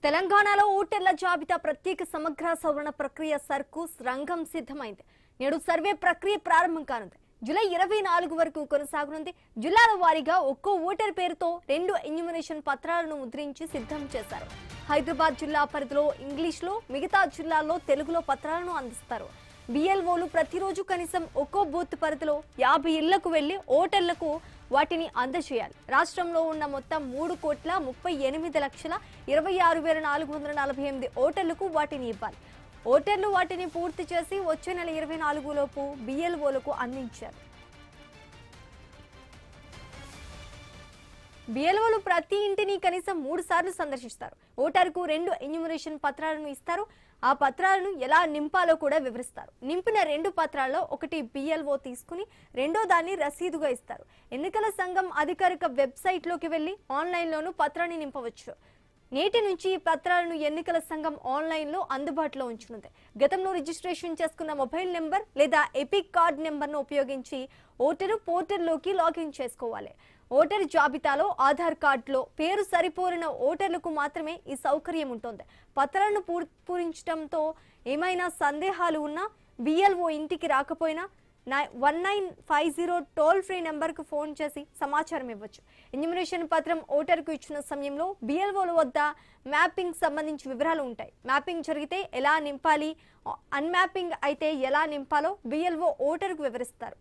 తెలంగాణలో ఓటర్ల జాబితా ప్రత్యేక సమగ్ర సవరణ ప్రక్రియ సర్కు రంగం సిద్ధమైంది. నేడు సర్వే ప్రక్రియ ప్రారంభం కానుంది. జూలై 24 వరకు కొనసాగనుంది. జిల్లాల వారీగా ఒక్కో ఓటర్ పేరుతో 2 ఎన్యూమరేషన్ పత్రాలను ముద్రించి సిద్ధం చేశారు. హైదరాబాద్ జిల్లా పరిధిలో ఇంగ్లీష్లో, మిగతా జిల్లాల్లో తెలుగులో పత్రాలను అందిస్తారు. బిఎల్ఓలు ప్రతిరోజు కనీసం ఒక్కో బూత్ పరిధిలో 50 ఇళ్లకు వెళ్లి ఓటర్లకు వాటిని అందజేయాలి. రాష్ట్రంలో ఉన్న మొత్తం 3,38,26,448 ఓటర్లకు వాటిని ఇవ్వాలి. ఓటర్లు వాటిని పూర్తి చేసి వచ్చే నెల 24 లోపు బిఎల్ఓలకు అందించారు. బిఎల్ఓలు ప్రతి ఇంటిని కనీసం 3 సార్లు సందర్శిస్తారు. ఓటరుకు 2 ఎన్యూమరేషన్ పత్రాలను ఇస్తారు. ఆ పత్రాలను ఎలా నింపాలో కూడా వివరిస్తారు. నింపిన 2 పత్రాల్లో ఒకటి బిఎల్ఓ తీసుకుని రెండో దాన్ని రసీదుగా ఇస్తారు. ఎన్నికల సంఘం అధికారిక వెబ్సైట్లోకి వెళ్లి ఆన్లైన్లోనూ పత్రాన్ని నింపవచ్చు. నేటి నుంచి ఈ పత్రాలను ఎన్నికల సంఘం ఆన్లైన్లో అందుబాటులో ఉంచనుంది. గతంలో రిజిస్ట్రేషన్ చేసుకున్న మొబైల్ నెంబర్ లేదా ఎపిక్ కార్డ్ నెంబర్ను ఉపయోగించి ఓటరు పోర్టల్లోకి లాగిన్ చేసుకోవాలి. ఓటర్ జాబితాలో ఆధార్ కార్డులో పేరు సరిపోలిన ఓటర్లకు మాత్రమే ఈ సౌకర్యం ఉంటుంది. పత్రాలను పూరించడంతో ఏమైనా సందేహాలు ఉన్నా బిఎల్ఓ ఇంటికి రాకపోయినా 1950 టోల్ ఫ్రీ నెంబర్కు ఫోన్ చేసి సమాచారం ఇవ్వచ్చు. ఎన్యూమరేషన్ పత్రం ఓటర్కు ఇచ్చిన సమయంలో బిఎల్ఓల వద్ద మ్యాపింగ్ సంబంధించి వివరాలు ఉంటాయి. మ్యాపింగ్ జరిగితే ఎలా నింపాలి, అన్మ్యాపింగ్ అయితే ఎలా నింపాలో బిఎల్ఓ ఓటర్కు వివరిస్తారు.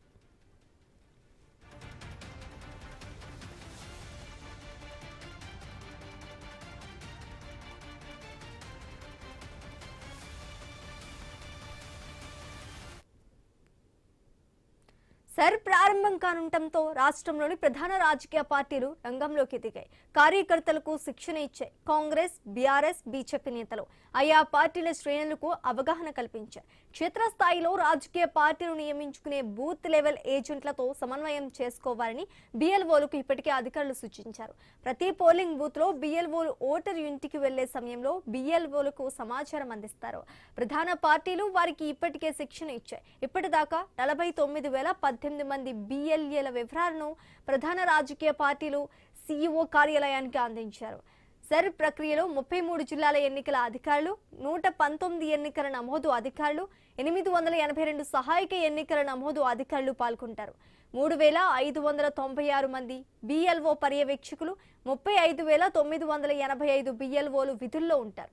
సర్ ప్రారంభం కానుండటంతో రాష్ట్రంలోని ప్రధాన రాజకీయ పార్టీలు రంగంలోకి దిగాయి. కార్యకర్తలకు శిక్షణ ఇచ్చే కాంగ్రెస్, బీఆర్ఎస్, బీజేపీ నేతలు ఆయా పార్టీల శ్రేణులకు అవగాహన కల్పించారు. క్షేత్రస్థాయిలో రాజకీయ పార్టీలు నియమించుకునే బూత్ లెవెల్ ఏజెంట్లతో సమన్వయం చేసుకోవాలని బిఎల్ఓలకు ఇప్పటికే అధికారులు సూచించారు. ప్రతి పోలింగ్ బూత్ లో బిఎల్ఓలు ఓటర్ ఇంటికి వెళ్లే సమయంలో బిఎల్ఓలకు సమాచారం అందిస్తారు. ప్రధాన పార్టీలు వారికి ఇప్పటికే శిక్షణ ఇచ్చాయి. ఇప్పటిదాకా 49,018 మంది బిఎల్ఏల వివరాలను ప్రధాన రాజకీయ పార్టీలు సిఇఓ కార్యాలయానికి అందించారు. సర్ ప్రక్రియలో 33 జిల్లాల ఎన్నికల అధికారులు, 119 ఎన్నికల నమోదు అధికారులు, 882 సహాయక ఎన్నికల నమోదు అధికారులు పాల్గొంటారు. 3,596 మంది బిఎల్ఓ పర్యవేక్షకులు, 35,985 బిఎల్ఓలు విధుల్లో ఉంటారు.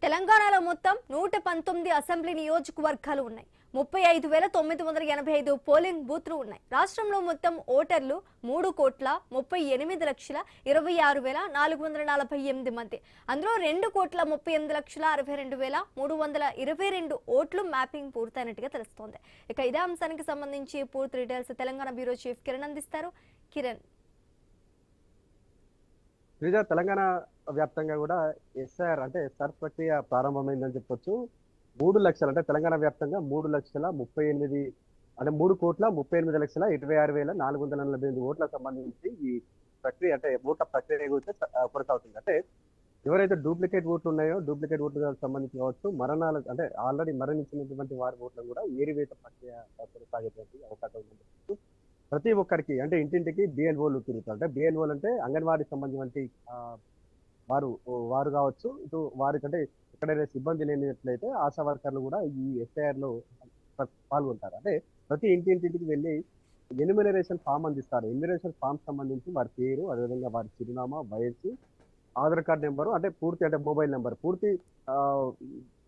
తెలంగాణలో మొత్తం 119 అసెంబ్లీ నియోజకవర్గాలు ఉన్నాయి. 35,985 పోలింగ్ బూత్లు ఉన్నాయి. రాష్ట్రంలో మొత్తం ఓటర్లు 3,38,26,448 మంది. అందులో 2,38,62,62,322 ఓట్లు మ్యాపింగ్ పూర్తయినట్టుగా తెలుస్తోంది. ఇక ఇదే అంశానికి సంబంధించి పూర్తి details Telangana bureau chief Kiran అందిస్తారు. కిరణ్, తెలంగాణ వ్యాప్తంగా కూడా ఎస్ఐఆర్ అంటే ఎస్ఆర్ ప్రక్రియ ప్రారంభమైందని చెప్పొచ్చు. 3 లక్షలు అంటే తెలంగాణ వ్యాప్తంగా 3,38,000 అంటే 3,38,26,448 ఓట్లకు సంబంధించి ఈ ప్రక్రియ అంటే ఓట్ల ప్రక్రియ గురించి కొనసాగుతుంది. అంటే ఎవరైతే డూప్లికేట్ ఓట్లు ఉన్నాయో డూప్లికేట్ ఓట్లకు సంబంధించి కావచ్చు, మరణాలు అంటే ఆల్రెడీ మరణించినటువంటి వారి ఓట్లను కూడా ఏరివేత ప్రక్రియ కొనసాగేటువంటి అవకాశం ఉందని చెప్పొచ్చు. ప్రతి ఒక్కరికి అంటే ఇంటింటికి బిఎల్ఓలు తిరుగుతారు. అంటే బిఎల్ఓలు అంటే అంగన్వాడీకి సంబంధించి వారు కావచ్చు, ఇటు వారికంటే ఎక్కడైనా సిబ్బంది లేనట్లయితే ఆశా వర్కర్లు కూడా ఈ ఎస్ఐఆర్ లో పాల్గొంటారు. అంటే ప్రతి ఇంటింటికి వెళ్ళి ఎన్యూమరేషన్ ఫామ్ అందిస్తారు. ఎన్యూమరేషన్ ఫామ్ సంబంధించి వారి పేరు, అదేవిధంగా వారి చిరునామా, వయస్సు, ఆధార్ కార్డ్ నెంబరు, అంటే పూర్తి అంటే మొబైల్ నెంబర్, పూర్తి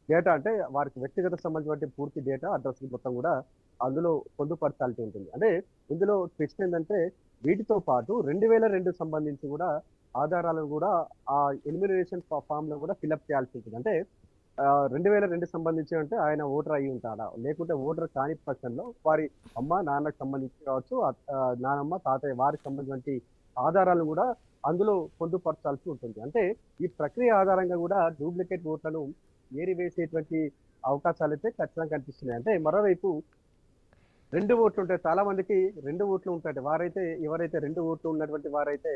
డేటా అంటే వారికి వ్యక్తిగత సంబంధించిన పూర్తి డేటా, అడ్రస్ మొత్తం కూడా అందులో పొందుపరచాల్సి ఉంటుంది. అంటే ఇందులో ట్విస్ట్ ఏంటంటే వీటితో పాటు 2002 సంబంధించి కూడా ఆధారాలను కూడా ఆ ఎన్యూమరేషన్ ఫామ్ లో కూడా ఫిల్అప్ చేయాల్సి ఉంటుంది. అంటే 2002 సంబంధించి అంటే ఆయన ఓటర్ అయి ఉంటాడా, లేకుంటే ఓటర్ కాని పక్షంలో వారి అమ్మ నాన్నకు సంబంధించి కావచ్చు, నానమ్మ తాతయ్య వారికి సంబంధించిన ఆధారాలను కూడా అందులో పొందుపరచాల్సి ఉంటుంది. అంటే ఈ ప్రక్రియ ఆధారంగా కూడా డూప్లికేట్ ఓట్లను ఏరివేసేటువంటి అవకాశాలు అయితే ఖచ్చితంగా కనిపిస్తున్నాయి. అంటే మరోవైపు 2 ఓట్లు ఉంటాయి. చాలా మందికి 2 ఓట్లు ఉంటాయి. ఎవరైతే 2 ఓట్లు ఉన్నటువంటి వారైతే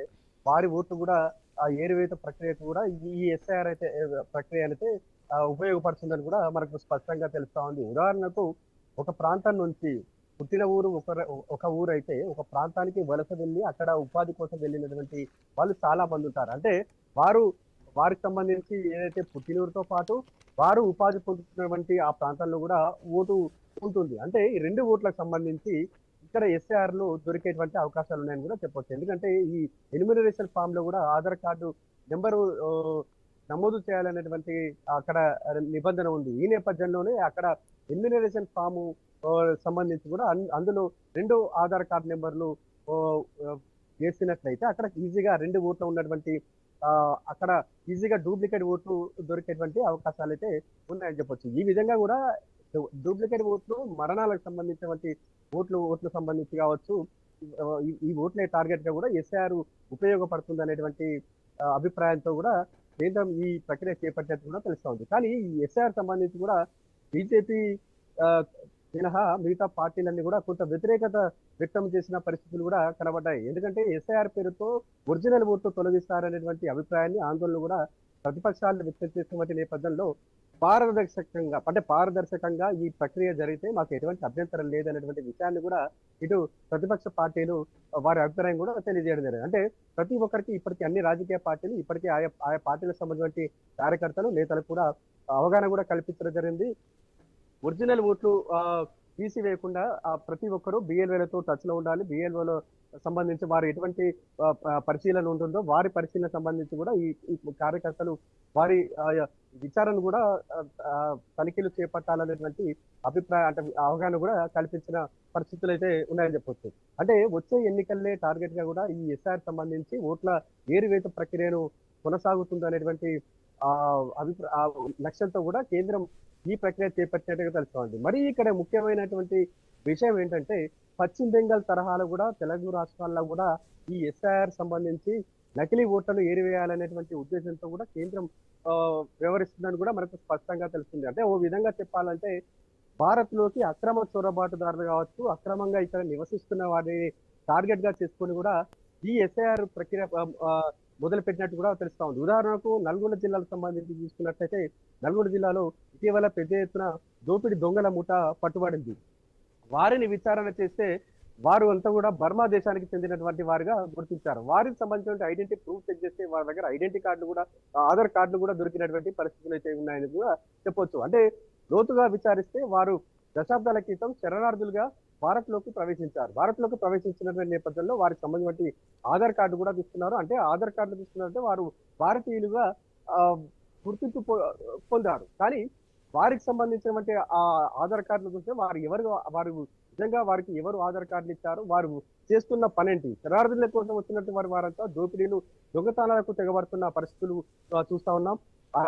వారి ఓట్లు కూడా ఆ ఏరువేత ప్రక్రియకు కూడా ఈ ఎస్ఐఆర్ అయితే ప్రక్రియ అయితే ఉపయోగపడుతుందని కూడా మనకు స్పష్టంగా తెలుస్తా ఉంది. ఉదాహరణకు ఒక ప్రాంతం నుంచి పుట్టిన ఊరు ఒక ఊరు అయితే ఒక ప్రాంతానికి వలస వెళ్ళి అక్కడ ఉపాధి కోసం వెళ్ళినటువంటి వాళ్ళు చాలా మంది ఉంటారు. అంటే వారు వారికి సంబంధించి ఏదైతే పుట్టినూరుతో పాటు వారు ఉపాధి పొందుతున్నటువంటి ఆ ప్రాంతాల్లో కూడా ఓటు ఉంటుంది. అంటే ఈ 2 ఓట్లకు సంబంధించి ఇక్కడ ఎస్ఐఆర్‌లో దొరికేటువంటి అవకాశాలు ఉన్నాయని కూడా చెప్పొచ్చు. ఎందుకంటే ఈ ఎన్యూమరేషన్ ఫామ్‌లో కూడా ఆధార్ కార్డు నంబరు నమోదు చేయాలనేటువంటి అక్కడ నిబంధన ఉంది. ఈ నేపథ్యంలోనే అక్కడ ఎన్యూమరేషన్ ఫాము సంబంధించి కూడా అందులో 2 ఆధార్ కార్డ్ నంబర్‌లు ఆహ్, ఆహ్, వేసినట్లయితే అక్కడ ఈజీగా 2 ఓట్లు ఉన్నటువంటి అక్కడ ఈజీగా డూప్లికేట్ ఓట్లు దొరికేటువంటి అవకాశాలైతే ఉన్నాయని చెప్పొచ్చు. ఈ విధంగా కూడా డూప్లికేట్ ఓట్లు మరణాలకు సంబంధించినటువంటి ఓట్లు సంబంధించి కావచ్చు. ఈ ఓట్లే టార్గెట్‌గా కూడా ఎస్ఐఆర్ ఉపయోగపడుతుందనేటువంటి అభిప్రాయంతో కూడా కేంద్రం ఈ ప్రక్రియ చేపట్టినట్టు కూడా తెలుస్తోంది. కానీ ఈ ఎస్ఐఆర్ సంబంధించి కూడా బీజేపీ ఆహ్, మినహా మిగతా పార్టీలన్నీ కూడా కొంత వ్యతిరేకత వ్యక్తం చేసిన పరిస్థితులు కూడా కనబడ్డాయి. ఎందుకంటే ఎస్ఐఆర్ పేరుతో ఒరిజినల్ ఓట్లు తొలగిస్తారనేటువంటి అభిప్రాయాన్ని, ఆందోళనలు కూడా ప్రతిపక్షాలు వ్యక్తం చేసినటువంటి నేపథ్యంలో పారదర్శకంగా ఈ ప్రక్రియ జరిగితే మాకు ఎటువంటి అభ్యంతరం లేదనేటువంటి విషయాన్ని కూడా ఇటు ప్రతిపక్ష పార్టీలు వారి అభిప్రాయం కూడా తెలియజేయడం జరిగింది. అంటే ప్రతి ఒక్కరికి ఇప్పటికీ అన్ని రాజకీయ పార్టీలు ఇప్పటికే ఆయా పార్టీలకు సంబంధించిన కార్యకర్తలు, నేతలకు కూడా అవగాహన కూడా కల్పించడం జరిగింది. ఒరిజినల్ ఓట్లు తీసివేయకుండా ప్రతి ఒక్కరూ బిఎల్ఓలతో టచ్ లో ఉండాలి. బిఎల్ఓలో సంబంధించి వారు ఎటువంటి పరిశీలన ఉంటుందో వారి పరిశీలన సంబంధించి కూడా ఈ కార్యకర్తలు వారి విచారణ కూడా తనిఖీలు చేపట్టాలనేటువంటి అభిప్రాయం, అంటే అవగాహన కూడా కల్పించిన పరిస్థితులు అయితే ఉన్నాయని చెప్పొచ్చు. అంటే వచ్చే ఎన్నికలనే టార్గెట్ గా కూడా ఈ ఎస్ఆర్ సంబంధించి ఓట్ల ఏరివేత ప్రక్రియను కొనసాగుతుందనేటువంటి లక్ష్యంతో కూడా కేంద్రం ఈ ప్రక్రియ చేపట్టినట్టుగా తెలుస్తోంది. మరి ఇక్కడ ముఖ్యమైనటువంటి విషయం ఏంటంటే పశ్చిమ బెంగాల్ తరహాలో కూడా తెలుగు రాష్ట్రాల్లో కూడా ఈ ఎస్ఐఆర్ సంబంధించి నకిలీ ఓట్లను ఏరివేయాలనేటువంటి ఉద్దేశంతో కూడా కేంద్రం వ్యవహరిస్తుందని కూడా మనకు స్పష్టంగా తెలుస్తుంది. అంటే ఓ విధంగా చెప్పాలంటే భారత్ లోకి అక్రమ చొరబాటుదారులు కావచ్చు, అక్రమంగా ఇక్కడ నివసిస్తున్న వారిని టార్గెట్ గా చేసుకొని కూడా ఈ ఎస్ఐఆర్ ప్రక్రియ మొదలు పెట్టినట్టు కూడా తెలుస్తా ఉంది. ఉదాహరణకు నల్గొండ జిల్లాకు సంబంధించి చూసుకున్నట్లయితే నల్గొండ జిల్లాలో ఇటీవల పెద్ద ఎత్తున దోపిడి దొంగల ముఠ పట్టుబడింది. వారిని విచారణ చేస్తే వారు అంతా కూడా బర్మా దేశానికి చెందినటువంటి వారిగా గుర్తించారు. వారికి సంబంధించిన ఐడెంటిటీ ప్రూఫ్ చెక్ చేస్తే వారి దగ్గర ఐడెంటిటీ కార్డులు కూడా, ఆధార్ కార్డులు కూడా దొరికినటువంటి పరిస్థితులు అయితే ఉన్నాయని కూడా చెప్పొచ్చు. అంటే లోతుగా విచారిస్తే వారు దశాబ్దాల క్రితం శరణార్థులుగా భారత్ లోకి ప్రవేశించినటువంటి నేపథ్యంలో వారికి సంబంధించిన ఆధార్ కార్డు కూడా తీసుకున్నారు. అంటే ఆధార్ కార్డు తీసుకున్నారంటే వారు భారతీయులుగా గుర్తింపు పొందారు. కానీ వారికి సంబంధించినటువంటి ఆ ఆధార్ కార్డులు చూస్తే వారు నిజంగా వారికి ఎవరు ఆధార్ కార్డులు ఇచ్చారు, వారు చేస్తున్న పనేంటి, శరణార్థుల కోసం వచ్చినట్టు వారంతా దోపిడీలు, దొంగతనాలకు తెగబడుతున్న పరిస్థితులు చూస్తా ఉన్నాం.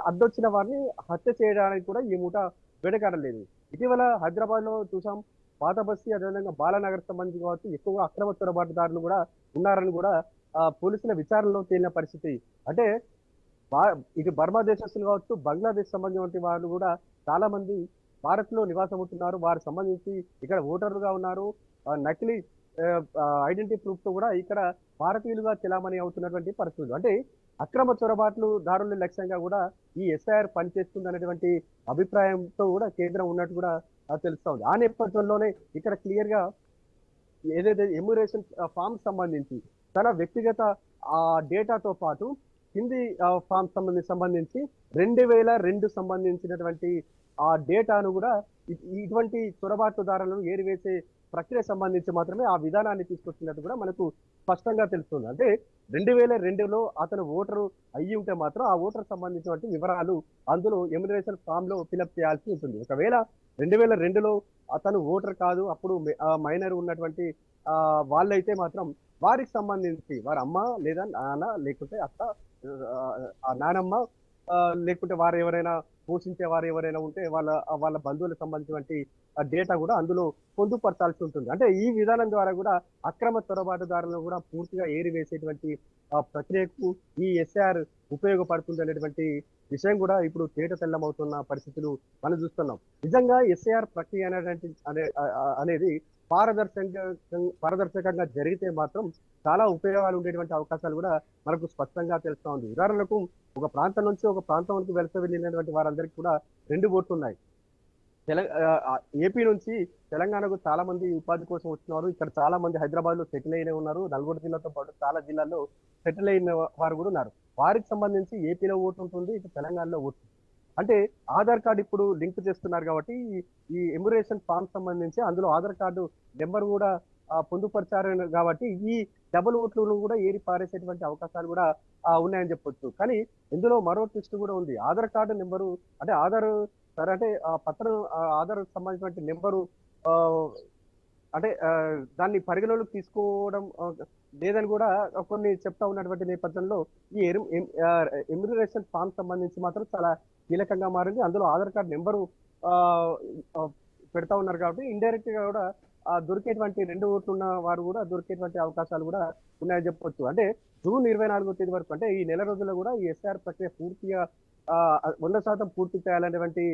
అడ్డొచ్చిన వారిని హత్య చేయడానికి కూడా ఈ మూట వెనకాడలేదు. ఇటీవల హైదరాబాద్ లో చూసాం, పాత బస్తీ, అదేవిధంగా బాలానగర్ సంబంధించి కావచ్చు ఎక్కువగా అక్రమ చొరబాటుదారులు కూడా ఉన్నారని కూడా పోలీసుల విచారణలో తేలిన పరిస్థితి. అంటే ఇటు బర్మా దేశస్తులు కావచ్చు, బంగ్లాదేశ్ సంబంధించిన వాళ్ళు కూడా చాలా మంది భారత్ లో నివాసం ఉంటున్నారు. వారికి సంబంధించి ఇక్కడ ఓటర్లుగా ఉన్నారు. నకిలీ ఐడెంటిటీ ప్రూఫ్ తో కూడా ఇక్కడ భారతీయులుగా చెలామణి అవుతున్నటువంటి పరిస్థితులు. అంటే అక్రమ చొరబాట్లు దారుల లక్ష్యంగా కూడా ఈ ఎస్ఐఆర్ పనిచేస్తుంది అనేటువంటి అభిప్రాయంతో కూడా కేంద్రం ఉన్నట్టు కూడా తెలుస్తా ఉంది. ఆ నేపథ్యంలోనే ఇక్కడ క్లియర్ గా ఏదైతే ఎమ్యురేషన్ ఫామ్ సంబంధించి తన వ్యక్తిగత డేటాతో పాటు కింది ఫామ్ సంబంధించి 2002 సంబంధించినటువంటి ఆ డేటాను కూడా ఇటువంటి చొరబాటుదారులను ఏరివేసే ప్రక్రియ సంబంధించి మాత్రమే ఆ విధానాన్ని తీసుకొచ్చినట్టు కూడా మనకు స్పష్టంగా తెలుస్తుంది. అంటే 2002లో అతను ఓటరు అయ్యి ఉంటే మాత్రం ఆ ఓటర్ సంబంధించినటువంటి వివరాలు అందులో ఎమ్యురేషన్ ఫామ్ లో ఫిలప్ చేయాల్సి ఉంటుంది. ఒకవేళ 2002లో అతను ఓటర్ కాదు, అప్పుడు మైనర్ ఉన్నటువంటి వాళ్ళైతే మాత్రం వారికి సంబంధించి వారి అమ్మ లేదా నాన్న లేకుంటే అత్త, నానమ్మ, లేకుంటే వారు ఎవరైనా పోషించే వారు ఎవరైనా ఉంటే వాళ్ళ బంధువులకు సంబంధించినటువంటి డేటా కూడా అందులో పొందుపరచాల్సి ఉంటుంది. అంటే ఈ విధానం ద్వారా కూడా అక్రమ చొరబాటుదారులను కూడా పూర్తిగా ఏరివేసేటువంటి ప్రక్రియకు ఈ ఎస్ఐఆర్ ఉపయోగపడుతుంది అనేటువంటి విషయం కూడా ఇప్పుడు తేట తెల్లమవుతున్న పరిస్థితులు మనం చూస్తున్నాం. నిజంగా ఎస్ఐఆర్ ప్రక్రియ అనేది పారదర్శకంగా జరిగితే మాత్రం చాలా ఉపయోగాలు ఉండేటువంటి అవకాశాలు కూడా మనకు స్పష్టంగా తెలుస్తా ఉంది. ఉదాహరణకు ఒక ప్రాంతం నుంచి ఒక ప్రాంతానికి వెళ్ళినటువంటి వారందరికీ కూడా 2 ఓట్లు ఉన్నాయి. ఏపీ నుంచి తెలంగాణకు చాలా మంది ఉపాధి కోసం వచ్చినారు. ఇక్కడ చాలా మంది హైదరాబాద్ లో సెటిల్ అయిన ఉన్నారు. నల్గొండ జిల్లాతో పాటు చాలా జిల్లాల్లో సెటిల్ అయిన వారు కూడా ఉన్నారు. వారికి సంబంధించి ఏపీలో ఓటు ఉంటుంది, ఇక తెలంగాణలో ఓటు. అంటే ఆధార్ కార్డు ఇప్పుడు లింక్ చేస్తున్నారు కాబట్టి ఈ ఎమ్యురేషన్ ఫామ్ సంబంధించి అందులో ఆధార్ కార్డు నెంబర్ కూడా పొందుపరిచారు కాబట్టి ఈ డబుల్ ఓట్లను కూడా ఏరి పారేసేటువంటి అవకాశాలు కూడా ఉన్నాయని చెప్పొచ్చు. కానీ ఇందులో మరో ట్విస్ట్ కూడా ఉంది. ఆధార్ కార్డు నెంబరు అంటే ఆధార్ సరే అంటే ఆ పత్రం ఆధార్ సంబంధించిన నెంబరు అంటే దాన్ని పరిగణలోకి తీసుకోవడం లేదని కూడా కొన్ని చెప్తా ఉన్నటువంటి నేపథ్యంలో ఈ ఎమ్యురేషన్ ఫామ్ సంబంధించి మాత్రం చాలా కీలకంగా మారింది. అందులో ఆధార్ కార్డు నెంబరు పెడతా ఉన్నారు కాబట్టి ఇండైరెక్ట్ గా కూడా దొరికేటువంటి 2 ఓట్లు ఉన్న వారు కూడా దొరికేటువంటి అవకాశాలు కూడా ఉన్నాయని చెప్పొచ్చు. అంటే జూన్ 24వ తేదీ వరకు అంటే ఈ నెల రోజుల్లో కూడా ఈ ఎస్ఐఆర్ ప్రక్రియ పూర్తిగా 100% పూర్తి చేయాలనేటువంటి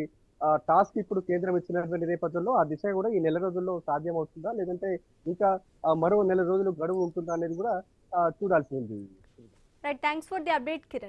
టాస్క్ ఇప్పుడు కేంద్రం ఇచ్చినటువంటి నేపథ్యంలో ఆ దిశ కూడా ఈ నెల రోజుల్లో సాధ్యం అవుతుందా, లేదంటే ఇంకా మరో నెల రోజులు గడువు ఉంటుందా అనేది కూడా చూడాల్సి ఉంది. Right, thanks for the update Kiran.